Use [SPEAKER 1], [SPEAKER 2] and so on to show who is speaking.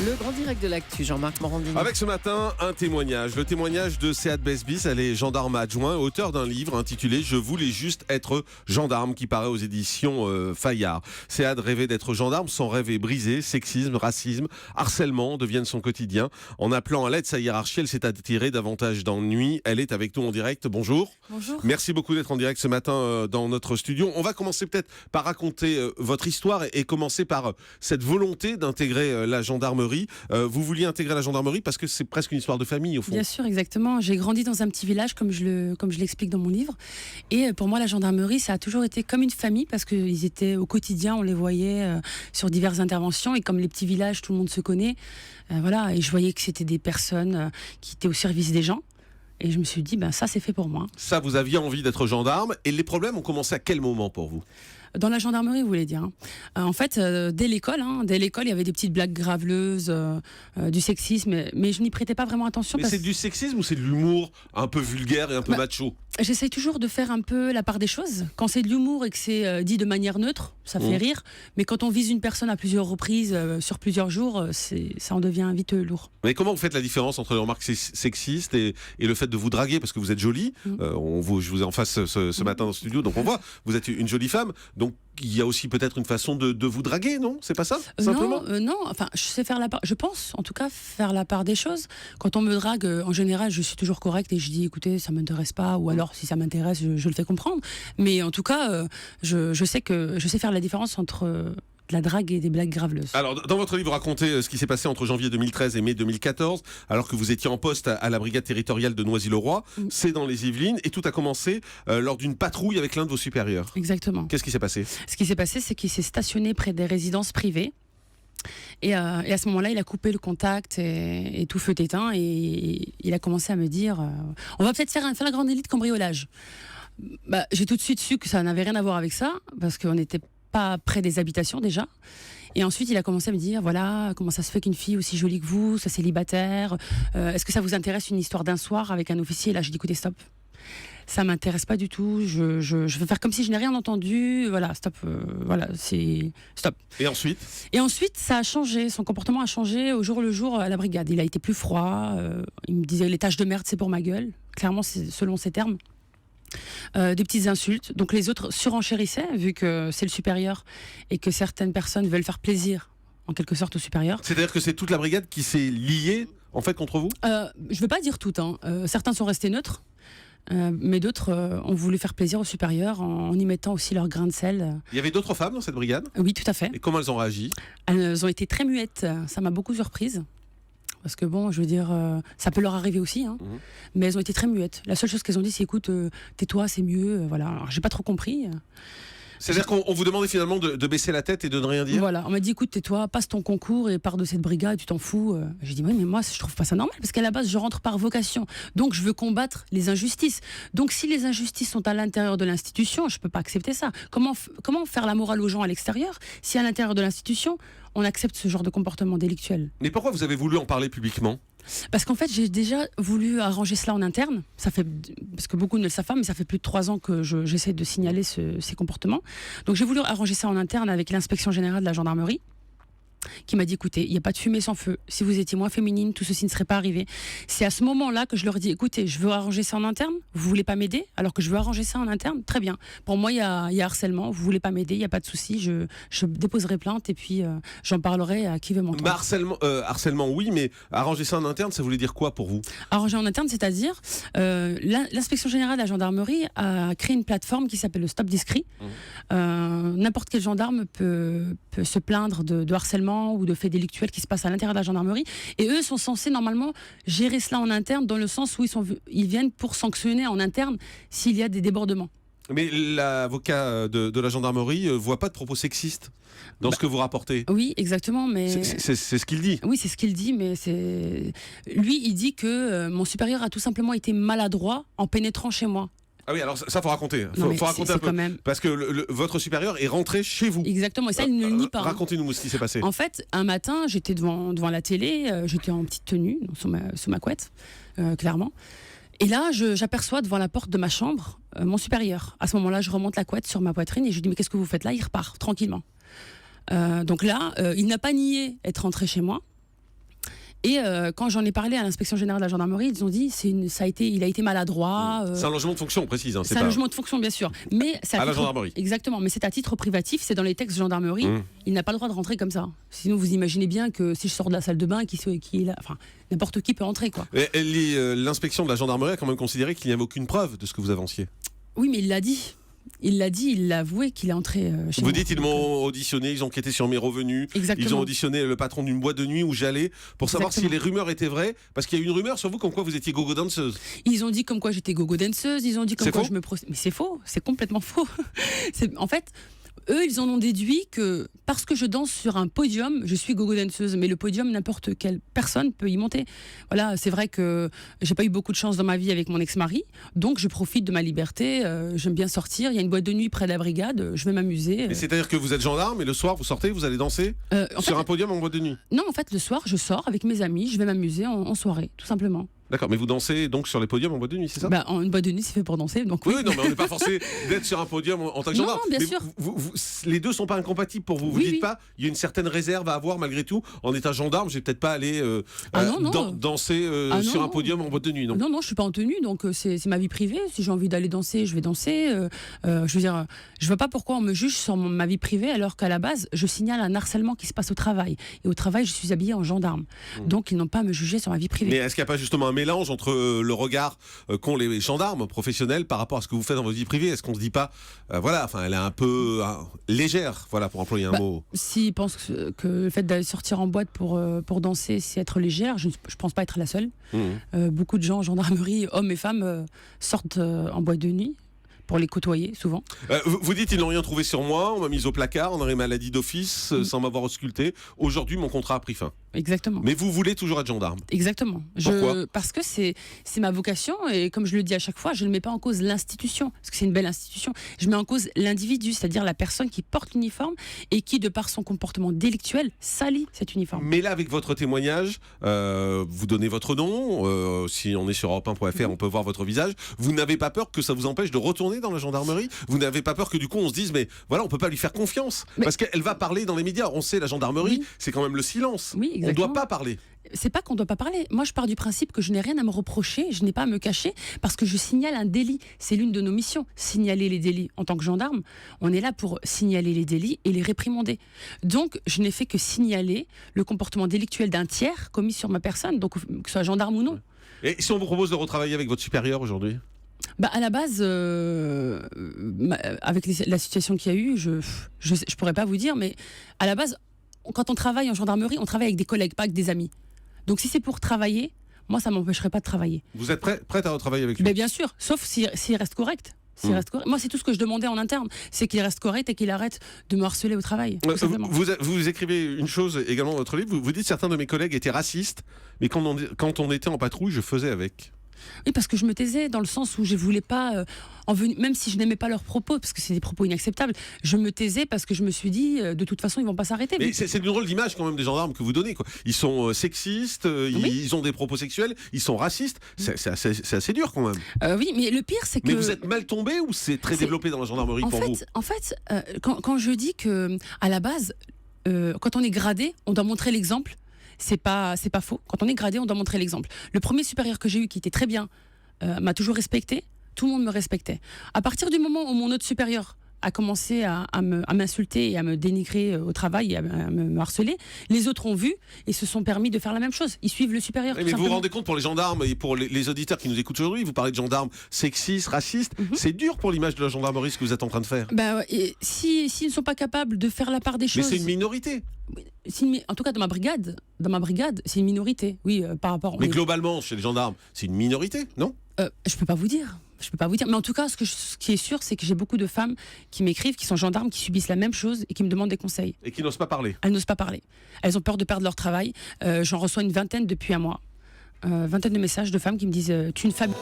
[SPEAKER 1] Le grand direct de l'actu, Jean-Marc Morandini.
[SPEAKER 2] Avec ce matin, un témoignage. Le témoignage de Sead Besbis. Elle est gendarme adjoint, auteur d'un livre intitulé « Je voulais juste être gendarme » qui paraît aux éditions Fayard. Sead rêvait d'être gendarme, son rêve est brisé. Sexisme, racisme, harcèlement deviennent son quotidien. En appelant à l'aide sa hiérarchie, elle s'est attirée davantage d'ennuis. Elle est avec nous en direct. Bonjour.
[SPEAKER 3] Bonjour.
[SPEAKER 2] Merci beaucoup d'être en direct ce matin dans notre studio. On va commencer peut-être par raconter votre histoire et commencer par cette volonté d'intégrer la gendarmerie. Vous vouliez intégrer la gendarmerie parce que c'est presque une histoire de famille au fond.
[SPEAKER 3] Bien sûr, exactement. J'ai grandi dans un petit village comme je l'explique dans mon livre. Et pour moi, la gendarmerie, ça a toujours été comme une famille parce qu'ils étaient au quotidien, on les voyait sur diverses interventions. Et comme les petits villages, tout le monde se connaît. Voilà. Et je voyais que c'était des personnes qui étaient au service des gens. Et je me suis dit, ça c'est fait pour moi.
[SPEAKER 2] Ça, vous aviez envie d'être gendarme. Et les problèmes ont commencé à quel moment pour vous ?
[SPEAKER 3] Dans la gendarmerie, vous voulez dire. En fait, dès l'école, il y avait des petites blagues graveleuses, du sexisme, mais je n'y prêtais pas vraiment attention.
[SPEAKER 2] Mais c'est du sexisme ou c'est de l'humour un peu vulgaire et un peu macho ?
[SPEAKER 3] J'essaye toujours de faire un peu la part des choses. Quand c'est de l'humour et que c'est dit de manière neutre, ça fait rire. Mais quand on vise une personne à plusieurs reprises, sur plusieurs jours, ça en devient vite lourd.
[SPEAKER 2] Mais comment vous faites la différence entre les remarques sexistes et le fait de vous draguer ? Parce que vous êtes jolie. Je vous ai en face ce matin dans le studio, donc on voit, vous êtes une jolie femme. Donc il y a aussi peut-être une façon de vous draguer, non ? C'est pas ça, simplement ?
[SPEAKER 3] Non, enfin, je sais faire la part. Je pense, en tout cas, faire la part des choses. Quand on me drague, en général, je suis toujours correcte et je dis, écoutez, ça m'intéresse pas, ou alors si ça m'intéresse, je le fais comprendre. Mais en tout cas, je sais faire la différence entre de la drague et des blagues graveleuses.
[SPEAKER 2] Alors, dans votre livre, vous racontez ce qui s'est passé entre janvier 2013 et mai 2014, alors que vous étiez en poste à la brigade territoriale de Noisy-le-Roi. C'est dans les Yvelines, et tout a commencé lors d'une patrouille avec l'un de vos supérieurs.
[SPEAKER 3] Exactement.
[SPEAKER 2] Qu'est-ce qui s'est passé ?
[SPEAKER 3] Ce qui s'est passé, c'est qu'il s'est stationné près des résidences privées. Et à ce moment-là, il a coupé le contact et tout feu éteint. Et il a commencé à me dire on va peut-être faire la grande élite cambriolage. J'ai tout de suite su que ça n'avait rien à voir avec ça, parce qu'on n'était pas près des habitations déjà. Et ensuite, il a commencé à me dire, voilà, comment ça se fait qu'une fille aussi jolie que vous, soit célibataire, est-ce que ça vous intéresse une histoire d'un soir avec un officier ? Là, j'ai dit, écoutez, stop. Ça m'intéresse pas du tout. Je veux faire comme si je n'ai rien entendu. Voilà, stop. C'est stop.
[SPEAKER 2] Et ensuite ?
[SPEAKER 3] Et ensuite, ça a changé. Son comportement a changé au jour le jour à la brigade. Il a été plus froid. Il me disait, les tâches de merde, c'est pour ma gueule. Clairement, c'est selon ses termes. Des petites insultes. Donc les autres surenchérissaient vu que c'est le supérieur et que certaines personnes veulent faire plaisir en quelque sorte au supérieur.
[SPEAKER 2] C'est-à-dire que c'est toute la brigade qui s'est liée en fait contre vous ?
[SPEAKER 3] Je veux pas dire toutes. Certains sont restés neutres, mais d'autres ont voulu faire plaisir au supérieur en y mettant aussi leur grain de sel.
[SPEAKER 2] Il y avait d'autres femmes dans cette brigade ?
[SPEAKER 3] Oui, tout à fait.
[SPEAKER 2] Et comment elles ont réagi ?
[SPEAKER 3] Elles ont été très muettes. Ça m'a beaucoup surprise. Parce que bon, je veux dire, ça peut leur arriver aussi, mais elles ont été très muettes. La seule chose qu'elles ont dit, c'est écoute, tais-toi, c'est mieux. Voilà. Alors, j'ai pas trop compris.
[SPEAKER 2] C'est-à-dire qu'on vous demandait finalement de baisser la tête et de ne rien dire ?
[SPEAKER 3] Voilà, on m'a dit écoute, tais-toi, passe ton concours et pars de cette brigade, tu t'en fous. J'ai dit oui, mais moi je trouve pas ça normal parce qu'à la base je rentre par vocation. Donc je veux combattre les injustices. Donc si les injustices sont à l'intérieur de l'institution, je peux pas accepter ça. Comment faire la morale aux gens à l'extérieur si à l'intérieur de l'institution on accepte ce genre de comportement délictuel ?
[SPEAKER 2] Mais pourquoi vous avez voulu en parler publiquement ?
[SPEAKER 3] Parce qu'en fait, j'ai déjà voulu arranger cela en interne. Parce que beaucoup ne le savent pas, mais ça fait plus de 3 ans que j'essaie de signaler ces comportements. Donc j'ai voulu arranger ça en interne avec l'inspection générale de la gendarmerie, qui m'a dit écoutez, il n'y a pas de fumée sans feu. Si vous étiez moins féminine, tout ceci ne serait pas arrivé. C'est à ce moment-là que je leur dis écoutez, je veux arranger ça en interne. Vous voulez pas m'aider alors que je veux arranger ça en interne ? Très bien. Pour moi, il y a harcèlement. Vous voulez pas m'aider, il n'y a pas de souci. Je déposerai plainte et puis j'en parlerai à qui veut m'entendre.
[SPEAKER 2] Harcèlement, oui, mais arranger ça en interne, ça voulait dire quoi pour vous ?
[SPEAKER 3] Arranger en interne, c'est-à-dire l'inspection générale de la gendarmerie a créé une plateforme qui s'appelle le Stop Discrit. N'importe quel gendarme peut se plaindre de harcèlement ou de faits délictuels qui se passent à l'intérieur de la gendarmerie. Et eux sont censés normalement gérer cela en interne dans le sens où ils viennent pour sanctionner en interne s'il y a des débordements.
[SPEAKER 2] Mais l'avocat de la gendarmerie voit pas de propos sexistes dans ce que vous rapportez.
[SPEAKER 3] Oui, exactement, mais
[SPEAKER 2] c'est ce qu'il dit.
[SPEAKER 3] Oui, c'est ce qu'il dit, mais lui, il dit que mon supérieur a tout simplement été maladroit en pénétrant chez moi.
[SPEAKER 2] Ah oui, alors ça faut raconter. Faut raconter un peu.
[SPEAKER 3] Quand même...
[SPEAKER 2] Parce que votre supérieur est rentré chez vous.
[SPEAKER 3] Exactement, et ça, il ne le nie pas.
[SPEAKER 2] Racontez-nous ce qui s'est passé.
[SPEAKER 3] En fait, un matin, j'étais devant la télé, j'étais en petite tenue, donc sous ma couette, clairement. Et là, j'aperçois devant la porte de ma chambre mon supérieur. À ce moment-là, je remonte la couette sur ma poitrine et je lui dis mais qu'est-ce que vous faites là ? Il repart tranquillement. Donc là, il n'a pas nié être rentré chez moi. Et quand j'en ai parlé à l'inspection générale de la gendarmerie, ils ont dit il a été maladroit.
[SPEAKER 2] C'est un logement de fonction, précise.
[SPEAKER 3] C'est un logement de fonction, bien sûr. Mais
[SPEAKER 2] à la gendarmerie.
[SPEAKER 3] Exactement, mais c'est à titre privatif, c'est dans les textes de gendarmerie. Il n'a pas le droit de rentrer comme ça. Sinon, vous imaginez bien que si je sors de la salle de bain, qui est là, enfin, n'importe qui peut entrer, quoi.
[SPEAKER 2] L'inspection de la gendarmerie a quand même considéré qu'il n'y avait aucune preuve de ce que vous avanciez.
[SPEAKER 3] Oui, mais il l'a dit. Il l'a avoué qu'il est entré chez moi.
[SPEAKER 2] Vous dites ils m'ont auditionné, ils ont enquêté sur mes revenus.
[SPEAKER 3] Exactement.
[SPEAKER 2] Ils ont auditionné le patron d'une boîte de nuit où j'allais pour savoir si les rumeurs étaient vraies, parce qu'il y a eu une rumeur sur vous comme quoi vous étiez gogo danseuse.
[SPEAKER 3] Ils ont dit comme quoi j'étais gogo danseuse, ils ont dit comme quoi
[SPEAKER 2] faux
[SPEAKER 3] mais c'est faux, c'est complètement faux. En fait, eux, ils en ont déduit que parce que je danse sur un podium, je suis gogo danseuse. Mais le podium, n'importe quelle personne peut y monter. Voilà, c'est vrai que j'ai pas eu beaucoup de chance dans ma vie avec mon ex-mari, donc je profite de ma liberté. J'aime bien sortir. Il y a une boîte de nuit près de la brigade. Je vais m'amuser.
[SPEAKER 2] Mais c'est-à-dire que vous êtes gendarme et le soir vous sortez, vous allez danser sur un podium en boîte de nuit.
[SPEAKER 3] Non, en fait, le soir, je sors avec mes amis. Je vais m'amuser en soirée, tout simplement.
[SPEAKER 2] D'accord, mais vous dansez donc sur les podiums en boîte de nuit, c'est ça?
[SPEAKER 3] Une boîte de nuit, c'est fait pour danser, donc oui.
[SPEAKER 2] Oui, non, mais on n'est pas forcé d'être sur un podium en tant que gendarme.
[SPEAKER 3] Non, bien
[SPEAKER 2] mais
[SPEAKER 3] sûr.
[SPEAKER 2] Les deux sont pas incompatibles pour vous. Vous dites pas, il y a une certaine réserve à avoir malgré tout. En état gendarme, je vais peut-être pas aller danser sur un podium en boîte de nuit. Non,
[SPEAKER 3] non, je suis pas en tenue, donc c'est ma vie privée. Si j'ai envie d'aller danser, je vais danser. Je veux dire, je vois pas pourquoi on me juge sur ma vie privée alors qu'à la base, je signale un harcèlement qui se passe au travail. Et au travail, je suis habillée en gendarme. Donc ils n'ont pas à me juger sur ma vie privée.
[SPEAKER 2] Mais est-ce qu'il n'y a pas justement un mélange entre le regard qu'ont les gendarmes professionnels par rapport à ce que vous faites dans votre vie privée? Est-ce qu'on se dit pas, elle est un peu légère, voilà, pour employer un mot.
[SPEAKER 3] S'ils pensent que le fait d'aller sortir en boîte pour danser, c'est être légère, je pense pas être la seule. Beaucoup de gens en gendarmerie, hommes et femmes, sortent en boîte de nuit pour les côtoyer, souvent.
[SPEAKER 2] Vous dites, ils n'ont rien trouvé sur moi, on m'a mise au placard, on aurait maladie d'office, sans m'avoir ausculté. Aujourd'hui, mon contrat a pris fin.
[SPEAKER 3] Exactement.
[SPEAKER 2] Mais vous voulez toujours être gendarme?
[SPEAKER 3] Exactement.
[SPEAKER 2] Pourquoi?
[SPEAKER 3] Parce que c'est ma vocation, et comme je le dis à chaque fois, je ne mets pas en cause l'institution, parce que c'est une belle institution. Je mets en cause l'individu, c'est-à-dire la personne qui porte l'uniforme et qui, de par son comportement délictuel, salit cet uniforme.
[SPEAKER 2] Mais là, avec votre témoignage, vous donnez votre nom, si on est sur europe1.fr, on peut voir votre visage. Vous n'avez pas peur que ça vous empêche de retourner dans la gendarmerie? Vous n'avez pas peur que du coup on se dise, mais voilà, on peut pas lui faire confiance, parce qu'elle va parler dans les médias. On sait, la gendarmerie, c'est quand même le silence.
[SPEAKER 3] Oui,
[SPEAKER 2] on ne doit pas parler.
[SPEAKER 3] C'est pas qu'on ne doit pas parler. Moi, je pars du principe que je n'ai rien à me reprocher, je n'ai pas à me cacher, parce que je signale un délit. C'est l'une de nos missions, signaler les délits. En tant que gendarme, on est là pour signaler les délits et les réprimander. Donc, je n'ai fait que signaler le comportement délictuel d'un tiers commis sur ma personne, donc que ce soit gendarme ou non.
[SPEAKER 2] Et si on vous propose de retravailler avec votre supérieur aujourd'hui?
[SPEAKER 3] À la base, avec la situation qu'il y a eu, je pourrais pas vous dire, mais à la base, quand on travaille en gendarmerie, on travaille avec des collègues, pas avec des amis. Donc si c'est pour travailler, moi ça m'empêcherait pas de travailler.
[SPEAKER 2] Vous êtes prête à retravailler avec lui?
[SPEAKER 3] Mais bien sûr, sauf s'il reste correct. Moi, c'est tout ce que je demandais en interne, c'est qu'il reste correct et qu'il arrête de me harceler au travail.
[SPEAKER 2] Vous écrivez une chose également dans votre livre, vous dites certains de mes collègues étaient racistes, mais quand on était en patrouille, je faisais avec.
[SPEAKER 3] Oui, parce que je me taisais dans le sens où je voulais pas même si je n'aimais pas leurs propos, parce que c'est des propos inacceptables, je me taisais parce que je me suis dit, de toute façon, ils vont pas s'arrêter.
[SPEAKER 2] Mais c'est une drôle d'image quand même des gendarmes que vous donnez, quoi. Ils sont sexistes, ils ont des propos sexuels, ils sont racistes. C'est assez dur quand même.
[SPEAKER 3] Oui, mais le pire, c'est que.
[SPEAKER 2] Mais vous êtes mal tombé ou c'est très développé dans la gendarmerie pour vous?
[SPEAKER 3] En fait, quand je dis que à la base, quand on est gradé, on doit montrer l'exemple. C'est pas faux. Quand on est gradé, on doit montrer l'exemple. Le premier supérieur que j'ai eu, qui était très bien, m'a toujours respecté. Tout le monde me respectait. À partir du moment où mon autre supérieur a commencé à m'insulter et à me dénigrer au travail et à me harceler, les autres ont vu et se sont permis de faire la même chose. Ils suivent le supérieur.
[SPEAKER 2] Oui, mais vous vous rendez compte, pour les gendarmes et pour les auditeurs qui nous écoutent aujourd'hui, vous parlez de gendarmes sexistes, racistes. C'est dur pour l'image de la gendarmerie ce que vous êtes en train de faire.
[SPEAKER 3] Et s'ils ne sont pas capables de faire la part des choses.
[SPEAKER 2] Mais c'est une minorité.
[SPEAKER 3] En tout cas, dans ma brigade, c'est une minorité. Oui, par rapport.
[SPEAKER 2] Mais globalement, chez les gendarmes, c'est une minorité, non?
[SPEAKER 3] Je peux pas vous dire. Mais en tout cas, ce qui est sûr, c'est que j'ai beaucoup de femmes qui m'écrivent, qui sont gendarmes, qui subissent la même chose et qui me demandent des conseils.
[SPEAKER 2] Et qui n'osent pas parler.
[SPEAKER 3] Elles n'osent pas parler. Elles ont peur de perdre leur travail. J'en reçois une vingtaine depuis un mois. Vingtaine de messages de femmes qui me disent « Tu es une femme ».